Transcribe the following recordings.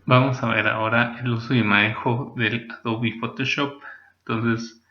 Vamos a ver ahora el uso y manejo del Adobe Photoshop. Entonces,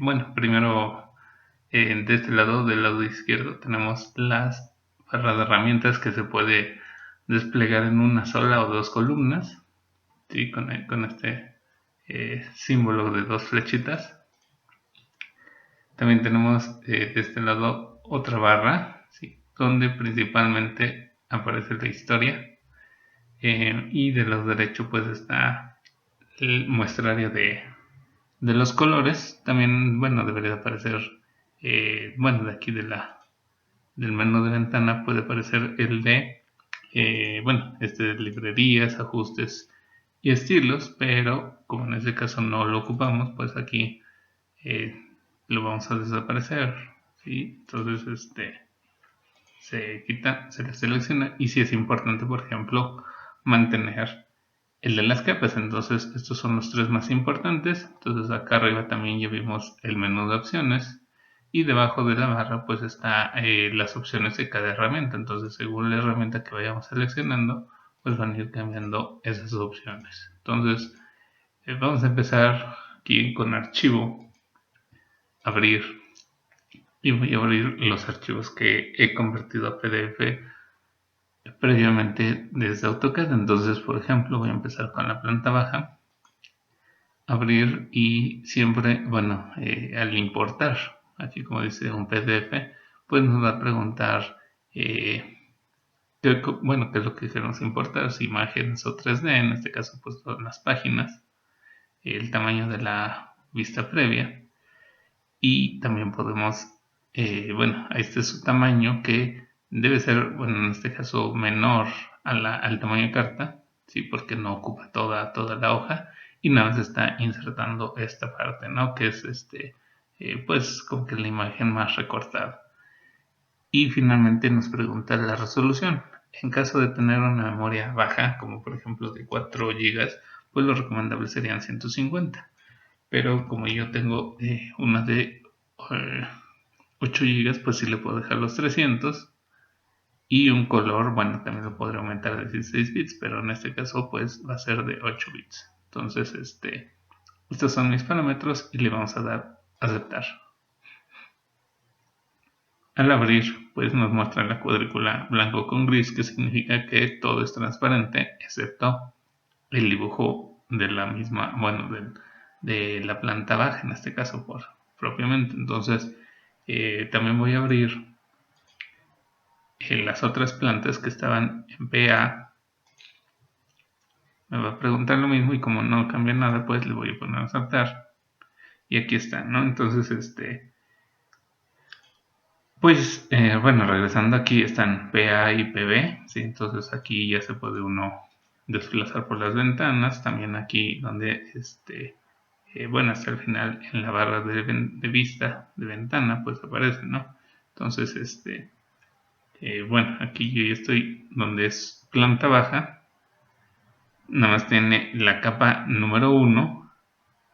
bueno, primero de este lado, del lado izquierdo, tenemos las barras de herramientas que se puede desplegar en una sola o dos columnas, ¿sí? Con este símbolo de dos flechitas. También tenemos de este lado otra barra, ¿sí? Donde principalmente aparece la historia. Y de lado derecho pues está el muestrario de los colores. También, bueno, debería aparecer, bueno, de aquí del menú de ventana puede aparecer el de, bueno, este de librerías, ajustes y estilos, pero como en este caso no lo ocupamos, pues aquí eh, lo vamos a desaparecer, ¿sí? Entonces, se quita, se le selecciona y si es importante, por ejemplo, mantener el de las capas. Entonces, estos son los tres más importantes. Entonces, acá arriba también ya vimos el menú de opciones y debajo de la barra pues está las opciones de cada herramienta. Entonces, según la herramienta que vayamos seleccionando, pues van a ir cambiando esas opciones. Entonces, vamos a empezar aquí con archivo, abrir, y voy a abrir los archivos que he convertido a PDF previamente desde AutoCAD. Entonces, por ejemplo, voy a empezar con la planta baja, abrir y siempre, bueno, al importar, aquí como dice un PDF, pues nos va a preguntar, bueno, qué es lo que queremos importar, si imágenes o 3D, en este caso pues todas las páginas, el tamaño de la vista previa y también podemos, bueno, este es su tamaño que debe ser, bueno, en este caso menor al tamaño de carta, ¿sí? Porque no ocupa toda la hoja y nada más está insertando esta parte, ¿no? Que es pues como que la imagen más recortada. Y finalmente nos pregunta la resolución. En caso de tener una memoria baja, como por ejemplo de 4 gigas, pues lo recomendable serían 150. Pero como yo tengo una de 8 gigas, pues sí le puedo dejar los 300. Y un color, bueno, también lo podré aumentar a 16 bits, pero en este caso pues va a ser de 8 bits. Entonces, estos son mis parámetros y le vamos a dar aceptar. Al abrir, pues nos muestra la cuadrícula blanco con gris, que significa que todo es transparente, excepto el dibujo de la misma, bueno, de la planta baja, en este caso propiamente. Entonces, también voy a abrir las otras plantas que estaban en PA. Me va a preguntar lo mismo y como no cambia nada, pues le voy a poner a saltar. Y aquí está, ¿no? Entonces, pues, bueno, regresando aquí están PA y PB, ¿sí? Entonces aquí ya se puede uno desplazar por las ventanas. También aquí donde, bueno, hasta el final en la barra de vista de ventana, pues aparece, ¿no? Entonces, bueno, aquí yo ya estoy donde es planta baja. Nada más tiene la capa número 1,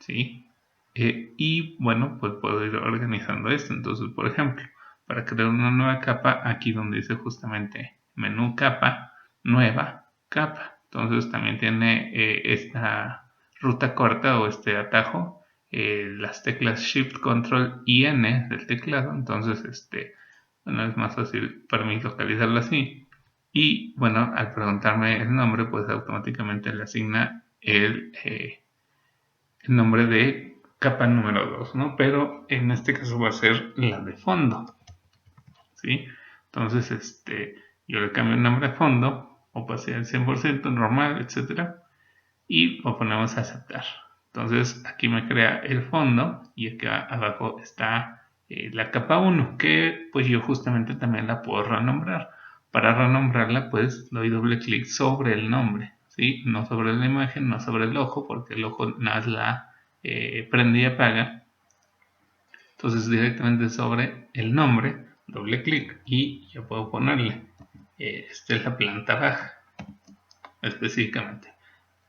¿sí? Y bueno, pues puedo ir organizando esto. Entonces, por ejemplo, para crear una nueva capa, aquí donde dice justamente menú capa, nueva capa. Entonces también tiene esta ruta corta o este atajo, las teclas Shift, Control y N del teclado. Entonces, bueno, es más fácil para mí localizarlo así. Y bueno, al preguntarme el nombre, pues automáticamente le asigna el nombre de capa número 2, ¿no? Pero en este caso va a ser la de fondo, ¿sí? Entonces, yo le cambio el nombre a fondo, o pasé al 100% normal, etcétera, y lo ponemos a aceptar. Entonces, aquí me crea el fondo y acá abajo está la capa 1, que pues yo justamente también la puedo renombrar. Para renombrarla, pues doy doble clic sobre el nombre, ¿sí? No sobre la imagen, no sobre el ojo, porque el ojo nada más la prende y apaga. Entonces, directamente sobre el nombre, doble clic y ya puedo ponerle. Esta es la planta baja, específicamente.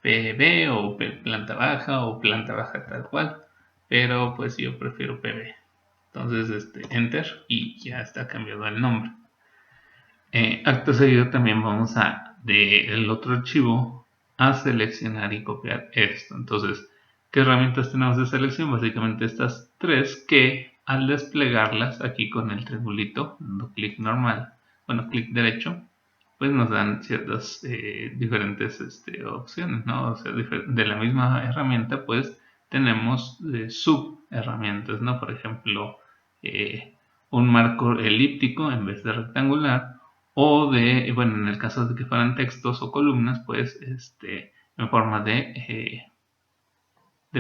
PB o planta baja o planta baja tal cual, pero pues yo prefiero PB. Entonces, enter y ya está cambiado el nombre. Acto seguido también vamos a del otro archivo a seleccionar y copiar esto. Entonces, ¿qué herramientas tenemos de selección? Básicamente estas tres que al desplegarlas aquí con el triangulito, dando clic normal, bueno, clic derecho, pues nos dan ciertas diferentes opciones, ¿no? O sea, de la misma herramienta, pues tenemos sub herramientas, ¿no? Por ejemplo, un marco elíptico en vez de rectangular, o bueno, en el caso de que fueran textos o columnas, pues en forma de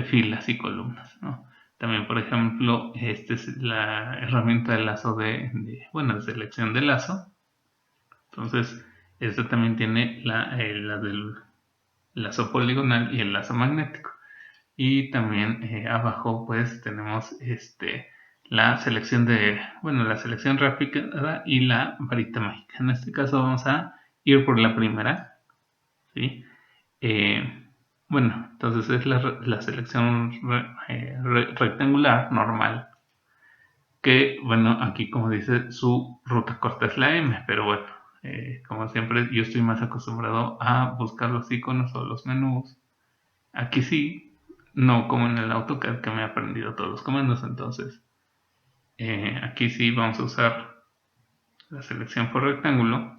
filas y columnas, ¿no? También, por ejemplo, esta es la herramienta de lazo bueno, de selección de lazo. Entonces, esta también tiene la del lazo poligonal y el lazo magnético. Y también abajo pues tenemos la selección bueno, la selección rápida y la varita mágica. En este caso vamos a ir por la primera, ¿sí? Bueno, entonces es la selección rectangular normal, que bueno, aquí como dice su ruta corta es la M, pero bueno, como siempre yo estoy más acostumbrado a buscar los iconos o los menús. Aquí sí, no como en el AutoCAD que me he aprendido todos los comandos, entonces aquí sí vamos a usar la selección por rectángulo,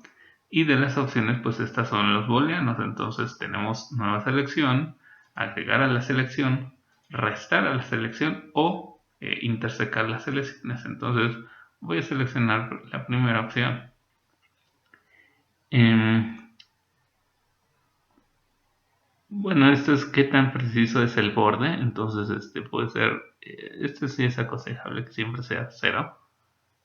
y de las opciones pues estas son los booleanos. Entonces tenemos nueva selección, agregar a la selección, restar a la selección o intersecar las selecciones. Entonces voy a seleccionar la primera opción. Bueno, esto es qué tan preciso es el borde. Entonces puede ser, sí es aconsejable que siempre sea 0,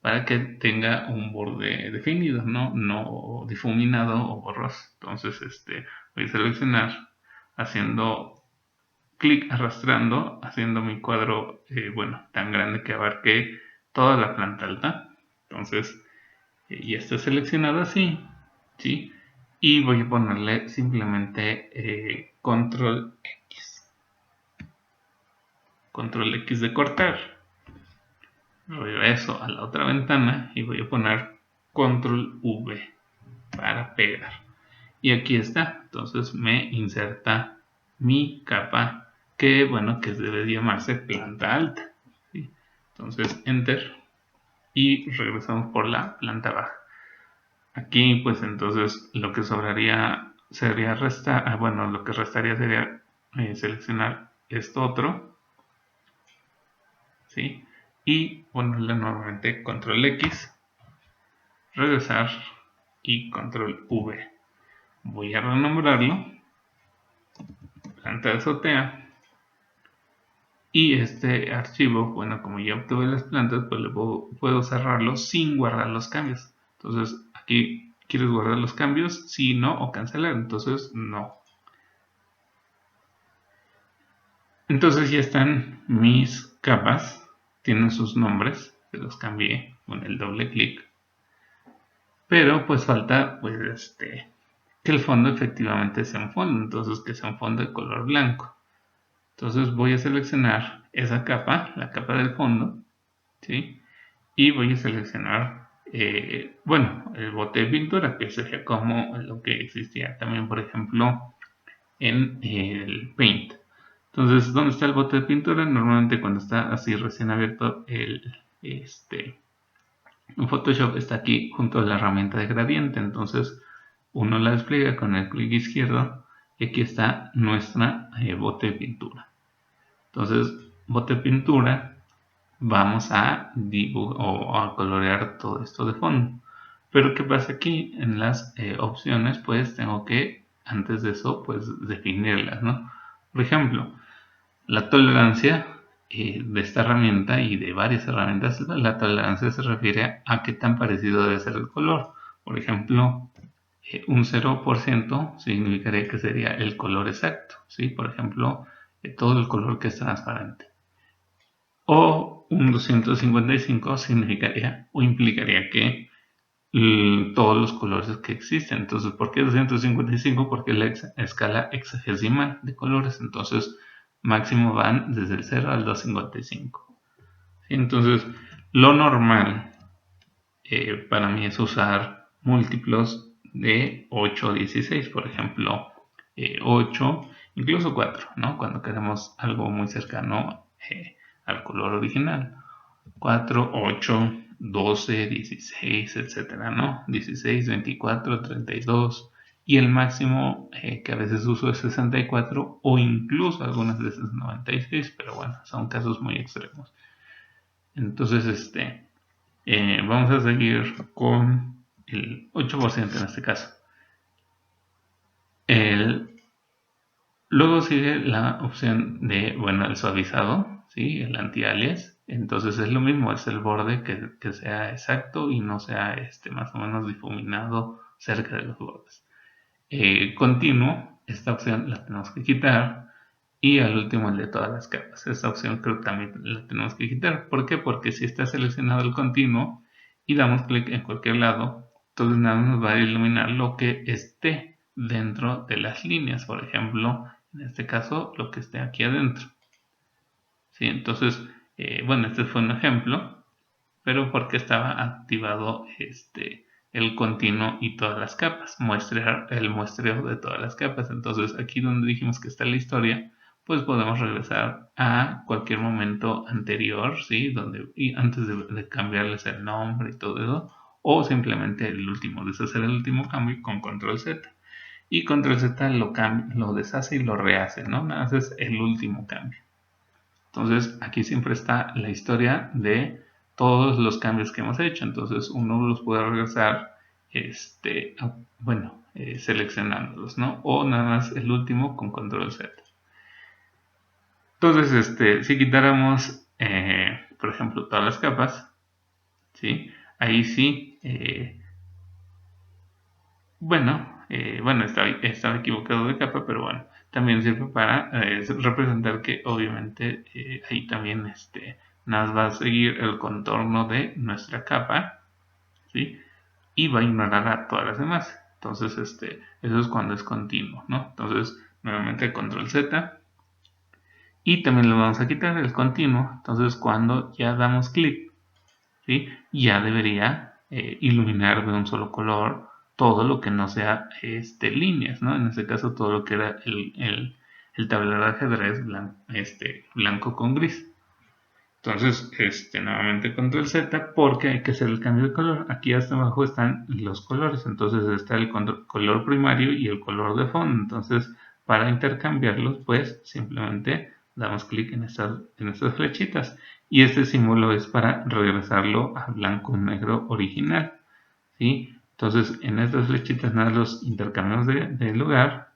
para que tenga un borde definido, no difuminado o borroso. Entonces voy a seleccionar haciendo clic, arrastrando, haciendo mi cuadro bueno, tan grande que abarque toda la planta alta. Entonces ya está seleccionado así, ¿sí? Y voy a ponerle simplemente control X de cortar. Regreso a la otra ventana y voy a poner control V para pegar. Y aquí está. Entonces me inserta mi capa, que bueno, que debe llamarse planta alta, ¿sí? Entonces enter y regresamos por la planta baja. Aquí pues entonces lo que sobraría sería restar, bueno, lo que restaría sería seleccionar esto otro, ¿sí? Y ponerle nuevamente control X, regresar y control V. Voy a renombrarlo planta de azotea, y este archivo, bueno, como ya obtuve las plantas, pues puedo cerrarlo sin guardar los cambios. Entonces aquí, ¿quieres guardar los cambios? Sí, no, o cancelar. Entonces no. Entonces ya están mis capas, tienen sus nombres, se los cambié con el doble clic, pero pues falta pues que el fondo efectivamente sea un fondo. Entonces que sea un fondo de color blanco. Entonces voy a seleccionar esa capa, la capa del fondo, ¿sí? Y voy a seleccionar, bueno, el bote de pintura, que sería como lo que existía también, por ejemplo, en el Paint. Entonces, ¿dónde está el bote de pintura? Normalmente cuando está así recién abierto un Photoshop, está aquí junto a la herramienta de gradiente. Entonces uno la despliega con el clic izquierdo y aquí está nuestra bote de pintura. Entonces, bote de pintura, vamos a dibujar o a colorear todo esto de fondo. Pero ¿qué pasa aquí? En las opciones pues tengo que, antes de eso, pues definirlas, ¿no? Por ejemplo, la tolerancia de esta herramienta y de varias herramientas, la tolerancia se refiere a qué tan parecido debe ser el color. Por ejemplo, un 0% significaría que sería el color exacto, ¿sí? Por ejemplo, todo el color que es transparente. O un 255 significaría o implicaría que todos los colores que existen. Entonces, ¿por qué 255? Porque es la escala hexagesimal de colores. Entonces, máximo van desde el 0 al 255. ¿Sí? Entonces, lo normal para mí es usar múltiplos de 8 o 16. Por ejemplo, 8, incluso 4, ¿no? Cuando queremos algo muy cercano al color original. 4, 8, 12, 16, etcétera, ¿no? 16, 24, 32 y el máximo que a veces uso es 64 o incluso algunas veces 96, pero bueno, son casos muy extremos. Entonces, vamos a seguir con el 8% en este caso. Luego sigue la opción de, bueno, el suavizado, ¿sí? El anti-alias. Entonces es lo mismo, es el borde que sea exacto y no sea más o menos difuminado cerca de los bordes. Continuo, esta opción la tenemos que quitar. Y al último el de todas las capas. Esta opción creo que también la tenemos que quitar. ¿Por qué? Porque si está seleccionado el continuo y damos clic en cualquier lado, entonces nada más nos va a iluminar lo que esté dentro de las líneas. Por ejemplo, en este caso, lo que esté aquí adentro. ¿Sí? Entonces, bueno, este fue un ejemplo, pero porque estaba activado el continuo y todas las capas, el muestreo de todas las capas. Entonces, aquí donde dijimos que está la historia, pues podemos regresar a cualquier momento anterior, ¿sí? Y antes de cambiarles el nombre y todo eso, o simplemente el último, deshacer el último cambio con control Z. Y control Z lo deshace y lo rehace, ¿no? Nada más es el último cambio. Entonces aquí siempre está la historia de todos los cambios que hemos hecho. Entonces uno los puede regresar, seleccionándolos, ¿no? O nada más el último con control Z. Entonces, si quitáramos, por ejemplo, todas las capas, ¿sí? Ahí sí, estaba equivocado de capa, pero bueno, también sirve para representar que obviamente ahí también nos va a seguir el contorno de nuestra capa, ¿sí? Y va a ignorar a todas las demás. Entonces, eso es cuando es continuo, ¿no? Entonces, nuevamente control Z. Y también le vamos a quitar el continuo. Entonces, cuando ya damos clic, ¿sí? Ya debería iluminar de un solo color todo lo que no sea líneas, ¿no? En este caso todo lo que era el tablero de ajedrez blanco con gris. Entonces, nuevamente control Z porque hay que hacer el cambio de color. Aquí hasta abajo están los colores, entonces está el color primario y el color de fondo. Entonces, para intercambiarlos, pues simplemente damos clic en estas flechitas. Y este símbolo es para regresarlo a blanco y negro original, ¿sí? Entonces, en estas flechitas nada los intercambiamos de lugar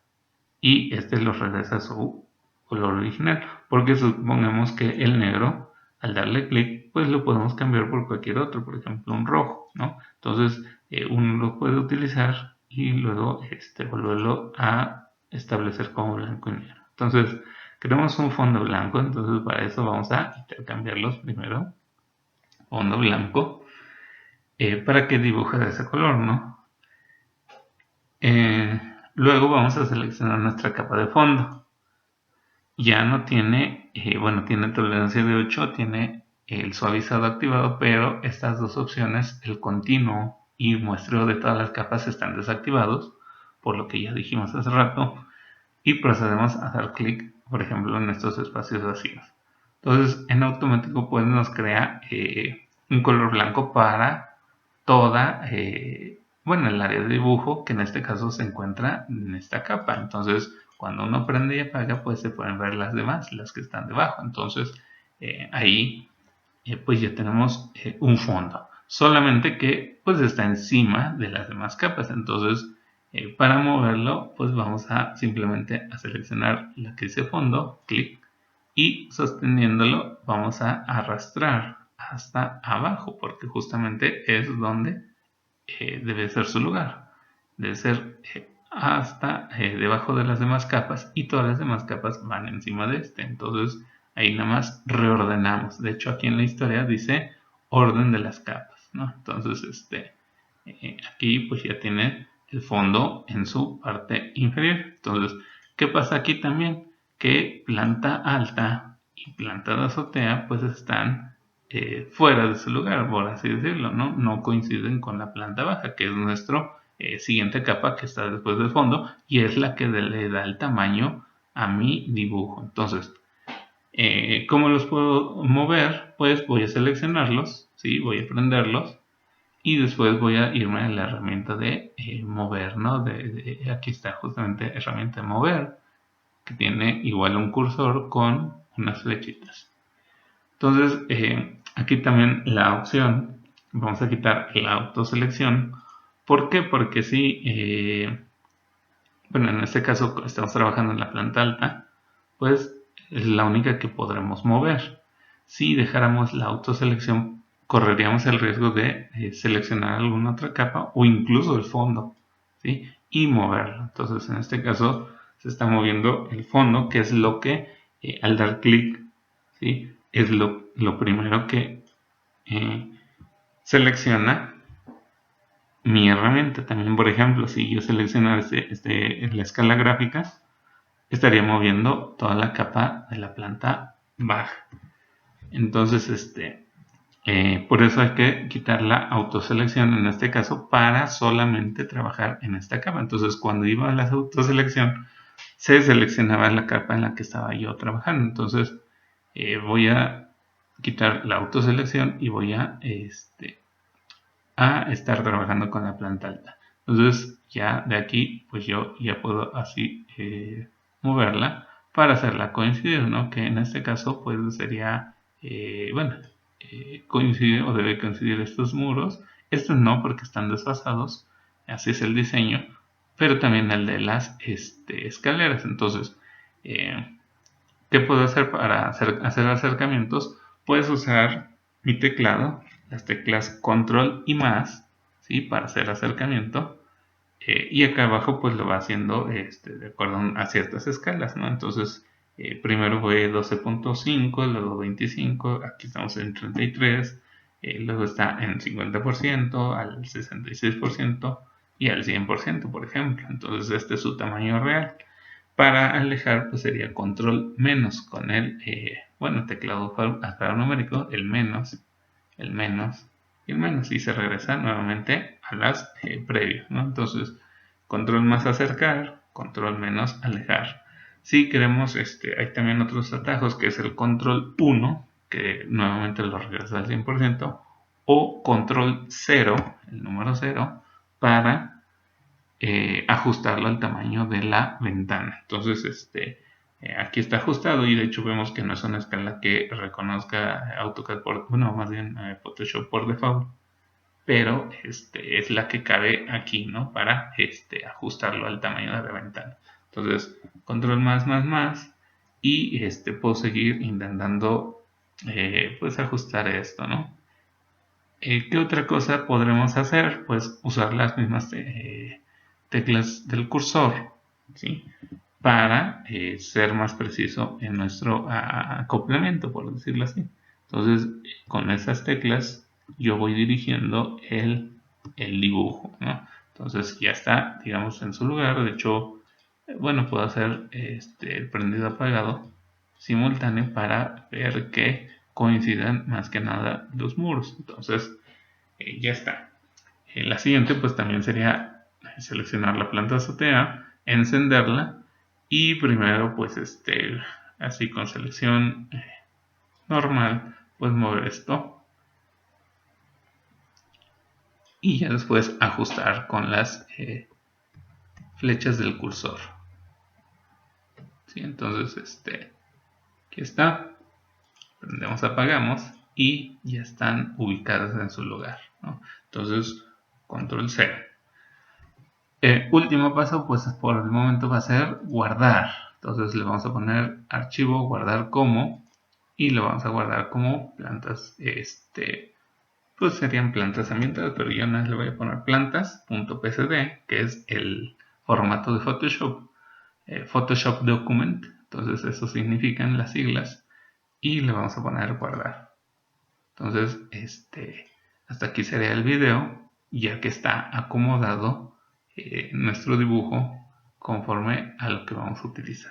y los regresa a su color original, porque supongamos que el negro, al darle clic, pues lo podemos cambiar por cualquier otro, por ejemplo un rojo, ¿no? Entonces uno lo puede utilizar y luego volverlo a establecer como blanco y negro. Entonces queremos un fondo blanco, entonces para eso vamos a intercambiarlos primero. Fondo blanco, para que dibuje de ese color, ¿no? Luego vamos a seleccionar nuestra capa de fondo. Ya no tiene, tiene tolerancia de 8, tiene el suavizado activado, pero estas dos opciones, el continuo y muestreo de todas las capas, están desactivados, por lo que ya dijimos hace rato, y procedemos a dar clic, por ejemplo, en estos espacios vacíos. Entonces, en automático, pues nos crea un color blanco para toda, el área de dibujo, que en este caso se encuentra en esta capa. Entonces, cuando uno prende y apaga, pues se pueden ver las demás, las que están debajo. Entonces, ahí, pues ya tenemos un fondo. Solamente que, pues está encima de las demás capas. Entonces, para moverlo, pues vamos a simplemente a seleccionar la que dice fondo, clic, y sosteniéndolo vamos a arrastrar hasta abajo, porque justamente es donde debe ser su lugar. Debe ser hasta debajo de las demás capas y todas las demás capas van encima de entonces ahí nada más reordenamos. De hecho, aquí en la historia dice orden de las capas, ¿no? Entonces aquí pues ya tiene el fondo en su parte inferior. Entonces, ¿qué pasa aquí también? Que planta alta y planta de azotea pues están fuera de su lugar, por así decirlo, ¿no? No coinciden con la planta baja, que es nuestro siguiente capa que está después del fondo y es la que le da el tamaño a mi dibujo. Entonces, ¿cómo los puedo mover? Pues voy a seleccionarlos, ¿sí? Voy a prenderlos y después voy a irme a la herramienta de mover, ¿no? Aquí está justamente herramienta de mover, que tiene igual un cursor con unas flechitas. Entonces, aquí también la opción, vamos a quitar la autoselección. ¿Por qué? Porque si, bueno, en este caso estamos trabajando en la planta alta, pues es la única que podremos mover. Si dejáramos la autoselección, correríamos el riesgo de seleccionar alguna otra capa o incluso el fondo, ¿sí? Y moverlo. Entonces, en este caso, se está moviendo el fondo, que es lo que al dar clic, ¿sí? Es lo primero que selecciona mi herramienta. También, por ejemplo, si yo seleccionara la escala gráfica, estaría moviendo toda la capa de la planta baja. Entonces, por eso hay que quitar la autoselección en este caso para solamente trabajar en esta capa. Entonces, cuando iba a la autoselección, se seleccionaba la capa en la que estaba yo trabajando. Entonces, voy a quitar la autoselección y voy a estar trabajando con la planta alta. Entonces, ya de aquí, pues yo ya puedo así moverla para hacerla coincidir, ¿no? Que en este caso, pues sería, bueno, coincide o debe coincidir estos muros. Estos no, porque están desfasados. Así es el diseño. Pero también el de las escaleras. Entonces, ¿qué puedo hacer para hacer acercamientos? Puedes usar mi teclado, las teclas control y más, ¿sí? Para hacer acercamiento. Y acá abajo pues lo va haciendo de acuerdo a ciertas escalas, ¿no? Entonces, primero fue 12.5, luego 25, aquí estamos en 33, luego está en 50%, al 66% y al 100%, por ejemplo. Entonces, este es su tamaño real. Para alejar, pues sería control menos con el, bueno, teclado alfanumérico, el menos y el menos, y se regresa nuevamente a las previas, ¿no? Entonces, control más acercar, control menos alejar. Si queremos, hay también otros atajos, que es el control 1, que nuevamente lo regresa al 100%, o control 0, el número 0, para ajustarlo al tamaño de la ventana. Entonces, aquí está ajustado y de hecho vemos que no es una escala que reconozca AutoCAD bueno, más bien Photoshop por default, pero es la que cabe aquí, ¿no? Para ajustarlo al tamaño de la ventana. Entonces, control más y puedo seguir intentando pues ajustar esto, ¿no? ¿Qué otra cosa podremos hacer? Pues usar las mismas teclas del cursor, ¿sí? Para ser más preciso en nuestro acoplamiento, por decirlo así. Entonces, con esas teclas yo voy dirigiendo el dibujo, ¿no? Entonces ya está, digamos, en su lugar. De hecho, bueno, puedo hacer el prendido apagado simultáneo para ver que coincidan más que nada los muros. Entonces, ya está. La siguiente pues también sería seleccionar la planta azotea, encenderla y primero pues así con selección normal pues mover esto y ya después ajustar con las flechas del cursor. ¿Sí? Entonces aquí está, prendemos, apagamos y ya están ubicadas en su lugar, ¿no? Entonces control 0. Último paso, pues por el momento va a ser guardar. Entonces le vamos a poner archivo, guardar como, y lo vamos a guardar como plantas, pues serían plantas ambientales, pero yo no le voy a poner plantas.psd, que es el formato de Photoshop, Photoshop Document. Entonces eso significan las siglas, y le vamos a poner guardar. Entonces, hasta aquí sería el video, ya que está acomodado nuestro dibujo conforme a lo que vamos a utilizar.